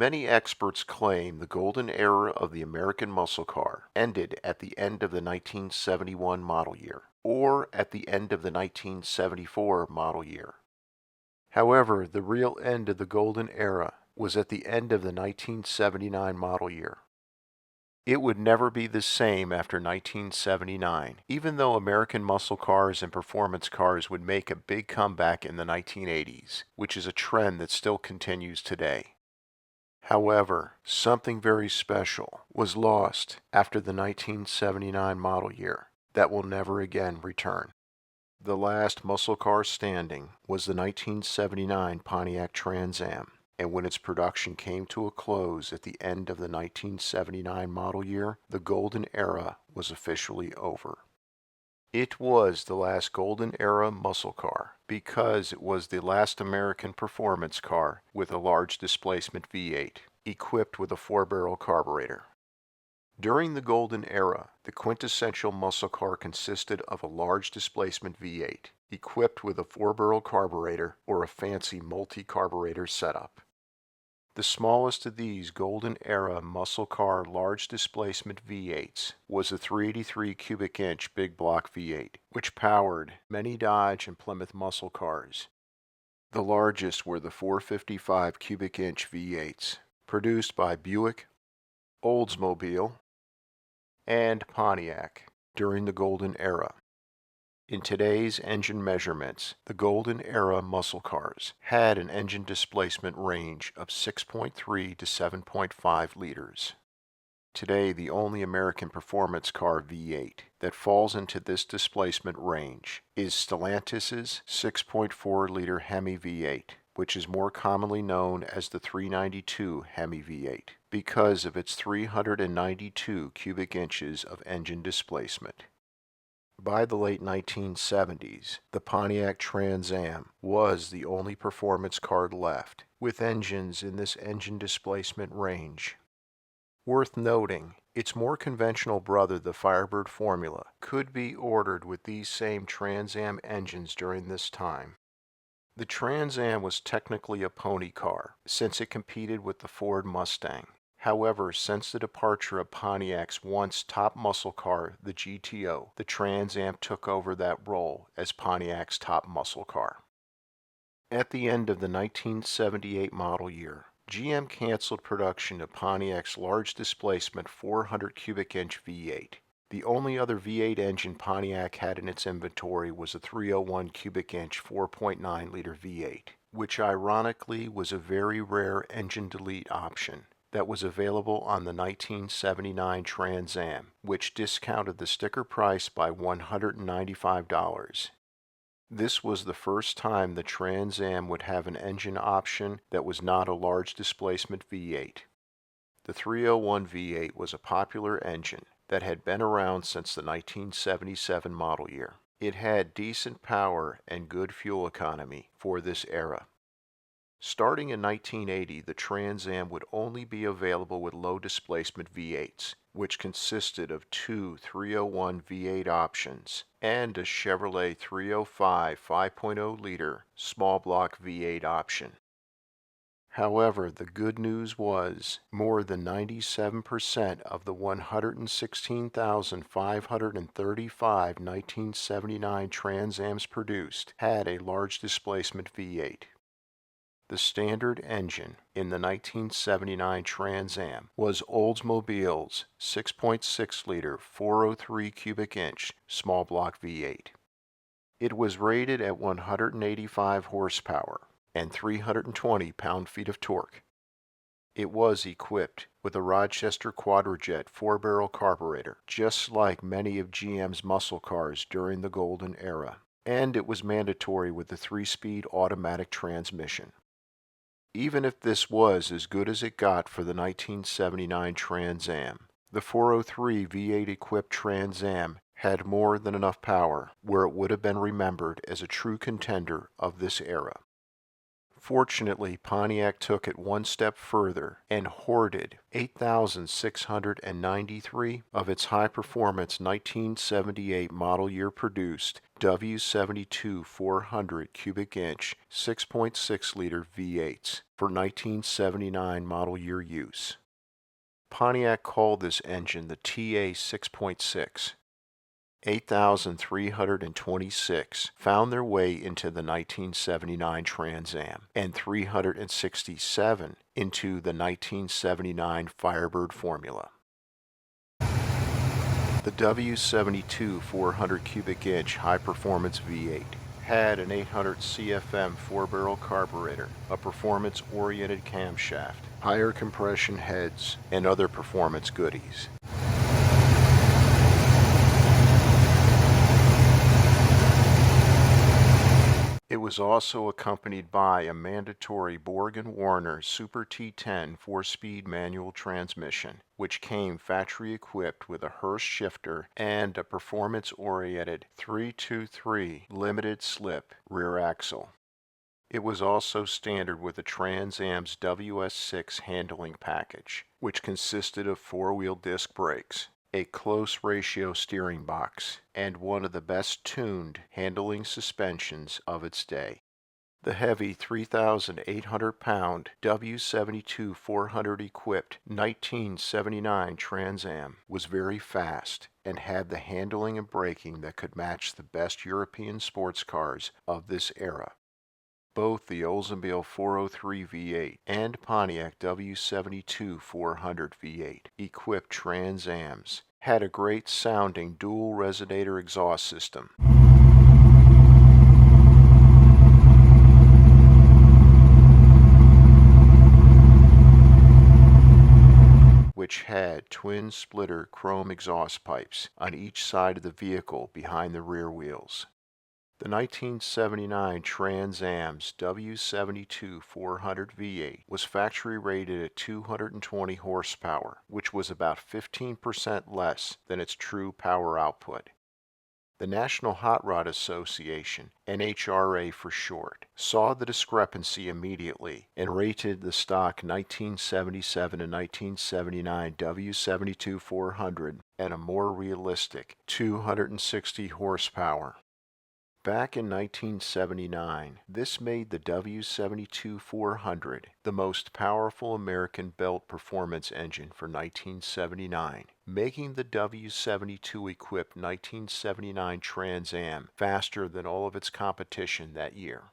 Many experts claim the golden era of the American muscle car ended at the end of the 1971 model year, or at the end of the 1974 model year. However, the real end of the golden era was at the end of the 1979 model year. It would never be the same after 1979, even though American muscle cars and performance cars would make a big comeback in the 1980s, which is a trend that still continues today. However, something very special was lost after the 1979 model year that will never again return. The last muscle car standing was the 1979 Pontiac Trans Am, and when its production came to a close at the end of the 1979 model year, the golden era was officially over. It was the last golden era muscle car because it was the last American performance car with a large displacement V8, equipped with a 4-barrel carburetor. During the golden era, the quintessential muscle car consisted of a large displacement V8, equipped with a 4-barrel carburetor or a fancy multi-carburetor setup. The smallest of these golden-era muscle car large displacement V8s was a 383 cubic inch big block V8, which powered many Dodge and Plymouth muscle cars. The largest were the 455 cubic inch V8s, produced by Buick, Oldsmobile, and Pontiac during the golden era. In today's engine measurements, the golden era muscle cars had an engine displacement range of 6.3 to 7.5 liters. Today, the only American performance car V8 that falls into this displacement range is Stellantis's 6.4-liter Hemi V8, which is more commonly known as the 392 Hemi V8 because of its 392 cubic inches of engine displacement. By the late 1970s, the Pontiac Trans Am was the only performance car left with engines in this engine displacement range. Worth noting, its more conventional brother, the Firebird Formula, could be ordered with these same Trans Am engines during this time. The Trans Am was technically a pony car, since it competed with the Ford Mustang. However, since the departure of Pontiac's once top muscle car, the GTO, the Trans Am took over that role as Pontiac's top muscle car. At the end of the 1978 model year, GM canceled production of Pontiac's large displacement 400 cubic inch V8. The only other V8 engine Pontiac had in its inventory was a 301 cubic inch 4.9 liter V8, which ironically was a very rare engine delete option that was available on the 1979 Trans Am, which discounted the sticker price by $195. This was the first time the Trans Am would have an engine option that was not a large displacement V8. The 301 V8 was a popular engine that had been around since the 1977 model year. It had decent power and good fuel economy for this era. Starting in 1980, the Trans Am would only be available with low displacement V8s, which consisted of two 301 V8 options and a Chevrolet 305 5.0 liter small block V8 option. However, the good news was more than 97% of the 116,535 1979 Trans Ams produced had a large displacement V8. The standard engine in the 1979 Trans Am was Oldsmobile's 6.6-liter 403 cubic inch small block V8. It was rated at 185 horsepower and 320 pound-feet of torque. It was equipped with a Rochester Quadrajet 4-barrel carburetor, just like many of GM's muscle cars during the golden era, and it was mandatory with the 3-speed automatic transmission. Even if this was as good as it got for the 1979 Trans Am, the 403 V8-equipped Trans Am had more than enough power where it would have been remembered as a true contender of this era. Fortunately, Pontiac took it one step further and hoarded 8,693 of its high-performance 1978 model year produced W72 400 cubic inch 6.6-liter V8s for 1979 model year use. Pontiac called this engine the TA 6.6. 8,326 found their way into the 1979 Trans Am, and 367 into the 1979 Firebird Formula. The W72 400 cubic inch high-performance V8 had an 800 CFM 4-barrel carburetor, a performance-oriented camshaft, higher compression heads, and other performance goodies. It was also accompanied by a mandatory Borg & Warner Super T10 4-speed manual transmission, which came factory-equipped with a Hurst shifter and a performance-oriented 323 limited-slip rear axle. It was also standard with the Trans Am's WS6 handling package, which consisted of 4-wheel disc brakes, a close ratio steering box, and one of the best tuned handling suspensions of its day. The heavy 3,800-pound W72 400 equipped 1979 Trans Am was very fast and had the handling and braking that could match the best European sports cars of this era. Both the Oldsmobile 403 V8 and Pontiac W72 400 V8 equipped Trans Ams had a great sounding dual resonator exhaust system, which had twin splitter chrome exhaust pipes on each side of the vehicle behind the rear wheels. The 1979 Trans Am's W72 400 V8 was factory rated at 220 horsepower, which was about 15% less than its true power output. The National Hot Rod Association, NHRA for short, saw the discrepancy immediately and rated the stock 1977 and 1979 W72 400 at a more realistic 260 horsepower. Back in 1979, this made the W72 400 the most powerful American built performance engine for 1979, making the W72 equipped 1979 Trans Am faster than all of its competition that year.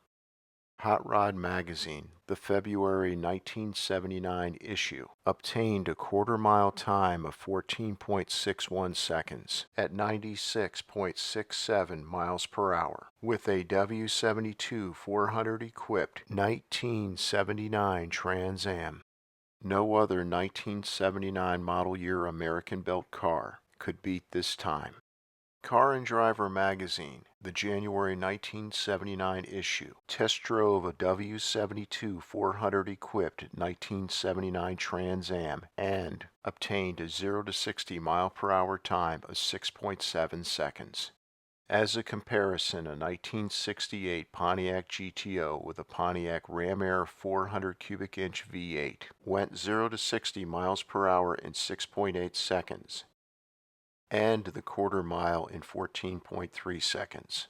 Hot Rod Magazine, the February 1979 issue, obtained a quarter-mile time of 14.61 seconds at 96.67 miles per hour with a W72 400 equipped 1979 Trans Am. No other 1979 model year American-built car could beat this time. Car and Driver magazine, the January 1979 issue, test drove a W72 400 equipped 1979 Trans Am and obtained a 0 to 60 mile per hour time of 6.7 seconds. As a comparison, a 1968 Pontiac GTO with a Pontiac Ram Air 400 cubic inch V8 went 0 to 60 miles per hour in 6.8 seconds. And the quarter mile in 14.3 seconds.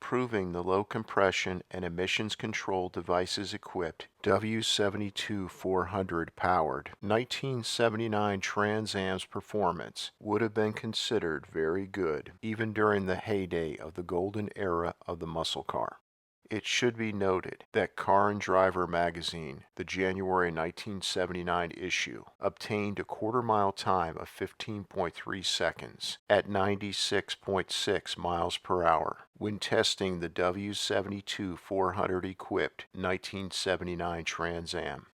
Proving the low compression and emissions control devices equipped W72 400 powered 1979 Trans Am's performance would have been considered very good even during the heyday of the golden era of the muscle car. It should be noted that Car and Driver magazine, the January 1979 issue, obtained a quarter-mile time of 15.3 seconds at 96.6 miles per hour when testing the W72 400 equipped 1979 Trans Am.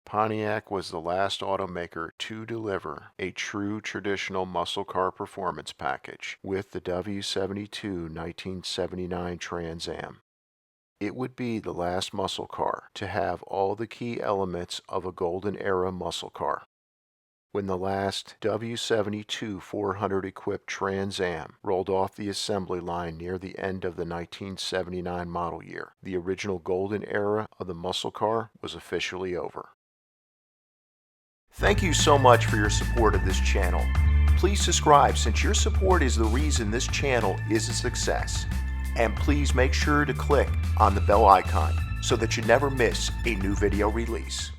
Pontiac was the last automaker to deliver a true traditional muscle car performance package with the W72 1979 Trans Am. It would be the last muscle car to have all the key elements of a golden era muscle car. when the last W72 400 equipped Trans Am rolled off the assembly line near the end of the 1979 model year. The original golden era of the muscle car was officially over. Thank you so much for your support of this channel. Please subscribe, since your support is the reason this channel is a success. And please make sure to click on the bell icon so that you never miss a new video release.